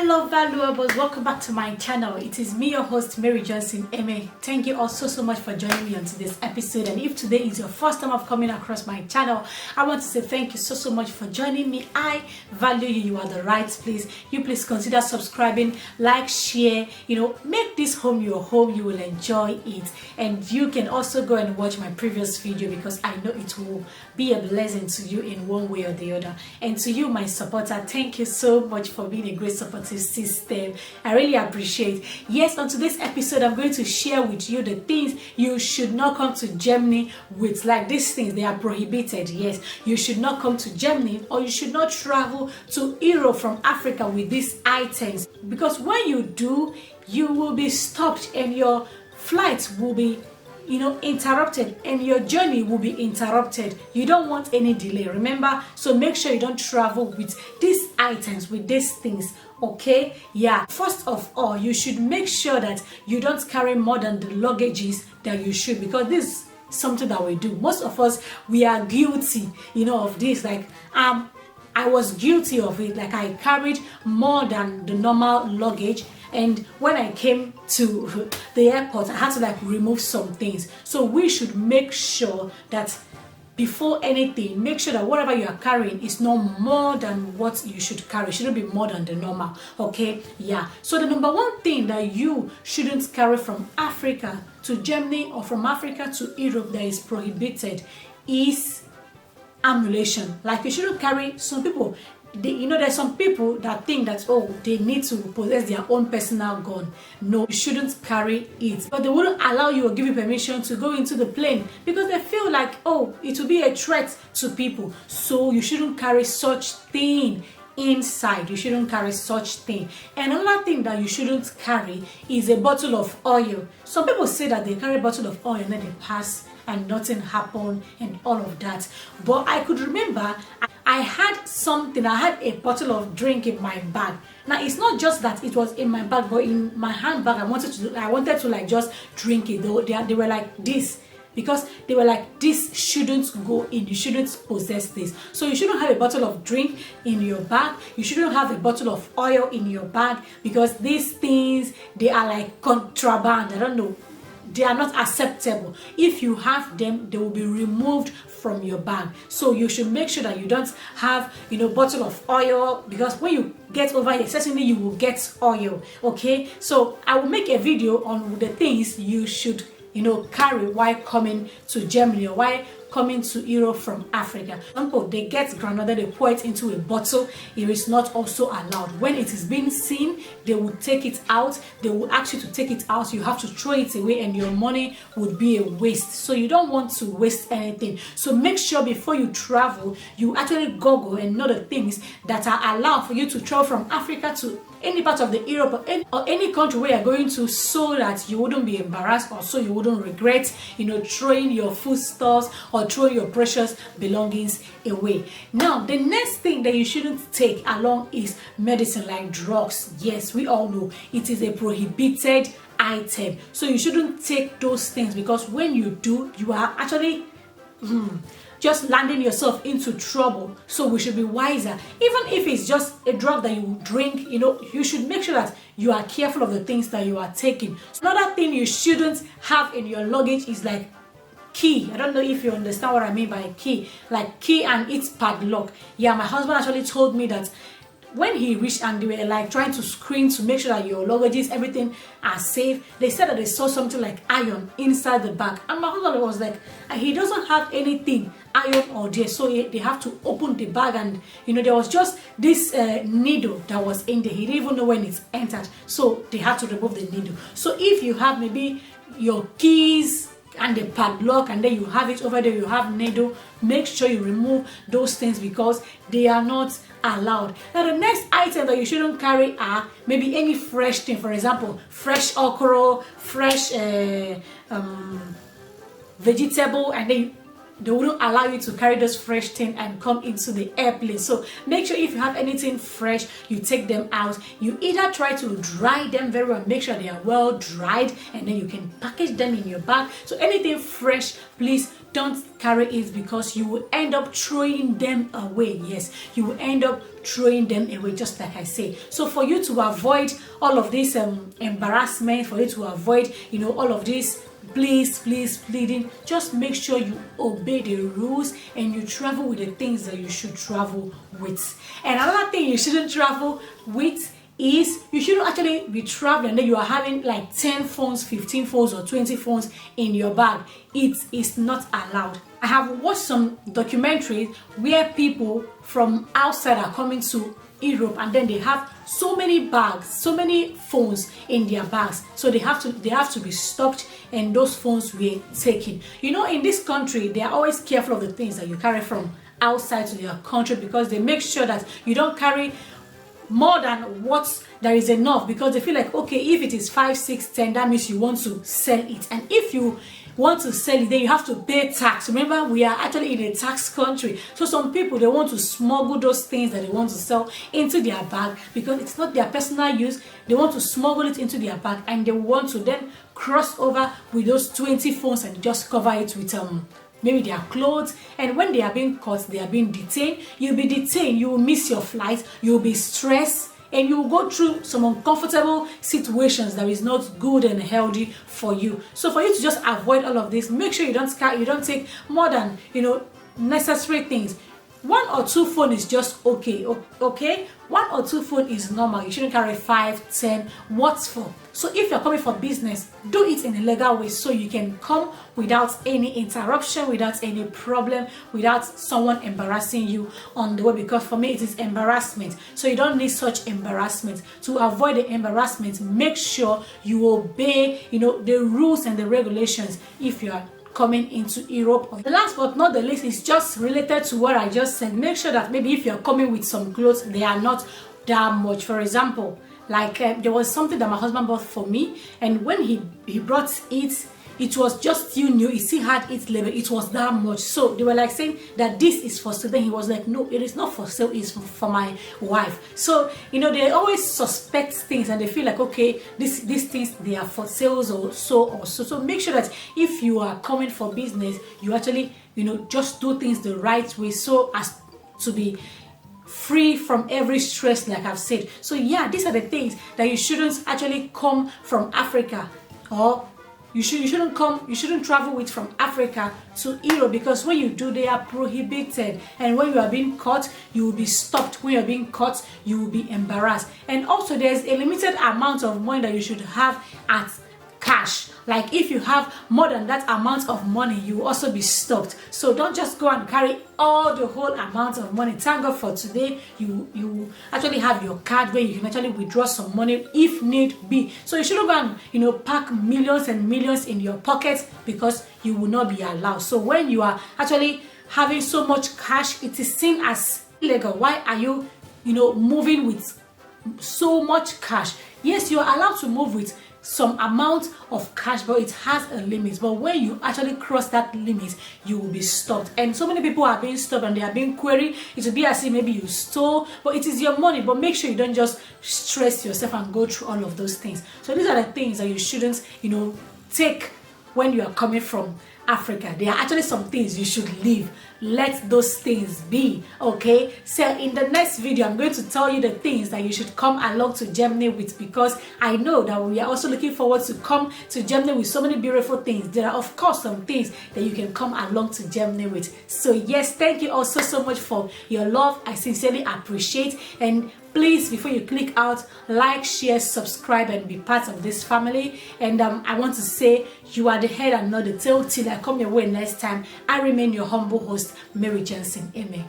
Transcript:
Hello valuables, welcome back to my channel. It is me, your host Mary Johnson Eme. Thank you all so much for joining me on today's episode. And if today is your first time of coming across my channel, I want to say thank you so much for joining me. I value you. You are the right place. You please consider subscribing, like, share, make this home your home. You will enjoy it. And you can also go and watch my previous video because I know it will be a blessing to you in one way or the other. And to you, my supporter, thank you so much for being a great supportive system. I really appreciate. Yes, on today's episode, I'm going to share with you the things you should not come to Germany with. Like these things, they are prohibited. Yes, you should not come to Germany, or you should not travel to Europe from Africa with these items, because when you do, you will be stopped and your flight will be interrupted, and your journey will be interrupted. You don't want any delay, remember? So make sure you don't travel with these items, with these things, okay? Yeah, first of all, you should make sure that you don't carry more than the luggages that you should, because this is something that we do. Most of us, we are guilty of this. Like I was guilty of it. Like I carried more than the normal luggage, and when I came to the airport, I had to remove some things. So we should make sure that before anything, make sure that whatever you are carrying is no more than what you should carry. It shouldn't be more than the normal, okay? Yeah. So the number one thing that you shouldn't carry from Africa to Germany or from Africa to Europe that is prohibited is ammunition. Like you shouldn't carry. Some people, there's some people that think that, they need to possess their own personal gun. No, you shouldn't carry it. But they wouldn't allow you or give you permission to go into the plane because they feel like, it will be a threat to people. So you shouldn't carry such thing inside. You shouldn't carry such thing. And another thing that you shouldn't carry is a bottle of oil. Some people say that they carry a bottle of oil and then they pass and nothing happened and all of that. But I could remember I had a bottle of drink in my bag. Now it's not just that it was in my bag, but in my handbag. I wanted to just drink it. They were like this, because they were like, this shouldn't go in, you shouldn't possess this. So you shouldn't have a bottle of drink in your bag. You shouldn't have a bottle of oil in your bag, because these things, they are like contraband. I don't know. They are not acceptable. If you have them, they will be removed from your bag. So you should make sure that you don't have, bottle of oil, because when you get over here, certainly you will get oil. Okay. So I will make a video on the things you should, carry while coming to Germany or while coming to Europe from Africa. For example, they get granola, they pour it into a bottle. It is not also allowed. When it is being seen, they will take it out. They will ask you to take it out. You have to throw it away, and your money would be a waste. So you don't want to waste anything. So make sure before you travel, you actually Google and know the things that are allowed for you to travel from Africa to any part of the Europe or any country where you're going to, so that you wouldn't be embarrassed, or so you wouldn't regret, throwing your foodstuffs or throwing your precious belongings away. Now, the next thing that you shouldn't take along is medicine, like drugs. Yes, we all know it is a prohibited item. So you shouldn't take those things, because when you do, you are actually just landing yourself into trouble. So we should be wiser. Even if it's just a drug that you drink, you should make sure that you are careful of the things that you are taking. Another thing you shouldn't have in your luggage is like key. I don't know if you understand what I mean by key. Like key and its padlock. Yeah, my husband actually told me that when he reached and they were like trying to screen to make sure that your luggages, everything are safe, they said that they saw something like iron inside the bag. And my husband was like, he doesn't have anything iron or there. So they have to open the bag, and there was just this needle that was in there. He didn't even know when it entered. So they had to remove the needle. So if you have maybe your keys and the padlock, and then you have it over there, you have needle, make sure you remove those things, because they are not allowed. Now the next item that you shouldn't carry are maybe any fresh thing. For example, fresh okra, fresh vegetable, and then they wouldn't allow you to carry those fresh things and come into the airplane. So make sure if you have anything fresh, you take them out. You either try to dry them very well, make sure they are well dried, and then you can package them in your bag. So anything fresh, please don't carry it, because you will end up throwing them away. Yes, you will end up throwing them away, just like I say. So for you to avoid all of this embarrassment, for you to avoid all of this pleading, just make sure you obey the rules and you travel with the things that you should travel with. And another thing you shouldn't travel with is you shouldn't actually be traveling and then you are having like 10 phones, 15 phones, or 20 phones in your bag. It is not allowed. I have watched some documentaries where people from outside are coming to Europe, and then they have so many bags, so many phones in their bags, so they have to be stopped, and those phones were taken. In this country, they are always careful of the things that you carry from outside to their country, because they make sure that you don't carry more than what there is enough, because they feel like, okay, if it is 5, 6, 10, that means you want to sell it, and if you want to sell it, then you have to pay tax. Remember, we are actually in a tax country. So some people, they want to smuggle those things that they want to sell into their bag, because it's not their personal use. They want to smuggle it into their bag, and they want to then cross over with those 20 phones and just cover it with maybe their clothes. And when they are being caught, they are being detained. You'll be detained, you will miss your flight, you'll be stressed, and you will go through some uncomfortable situations that is not good and healthy for you. So for you to just avoid all of this, make sure you don't take more than necessary things. 1 or 2 phone is just okay. 1 or 2 phone is normal. You shouldn't carry 5, 10. What's for? So if you're coming for business, do it in a legal way, so you can come without any interruption, without any problem, without someone embarrassing you on the way. Because for me, it is embarrassment. So you don't need such embarrassment. To avoid the embarrassment, make sure you obey the rules and the regulations if you are coming into Europe. The last but not the least is just related to what I just said. Make sure that maybe if you're coming with some clothes, they are not that much. For example, like there was something that my husband bought for me, and when he brought it, it was just still new. It still had its label. It was that much. So they were like saying that this is for sale. Then he was like, no, it is not for sale. It's for my wife. So they always suspect things, and they feel like, okay, these things, they are for sales or so. So make sure that if you are coming for business, you actually just do things the right way, so as to be free from every stress, like I've said. So yeah, these are the things that you shouldn't actually come from Africa, or you shouldn't travel with from Africa to Europe, because when you do, they are prohibited. And when you are being caught, you will be stopped. When you are being caught, you will be embarrassed. And also, there's a limited amount of money that you should have at cash. Like if you have more than that amount of money, you will also be stopped. So don't just go and carry all the whole amount of money. Thank God for today, you actually have your card where you can actually withdraw some money if need be. So you shouldn't go and pack millions and millions in your pocket, because you will not be allowed. So when you are actually having so much cash, it is seen as illegal. Why are you moving with so much cash? Yes, you are allowed to move with some amount of cash, but it has a limit. But when you actually cross that limit, you will be stopped. And so many people are being stopped and they are being queried. It will be as if maybe you stole, but it is your money. But make sure you don't just stress yourself and go through all of those things. So these are the things that you shouldn't take when you are coming from Africa. There are actually some things you should leave. Let those things be, okay? So in the next video, I'm going to tell you the things that you should come along to Germany with, because I know that we are also looking forward to come to Germany with so many beautiful things. There are of course some things that you can come along to Germany with. So yes, thank you also so much for your love. I sincerely appreciate. And please, before you click out, like, share, subscribe, and be part of this family. And I want to say, you are the head and not the tail. Till I come your way next time, I remain your humble host, Mary Johnson. Amen.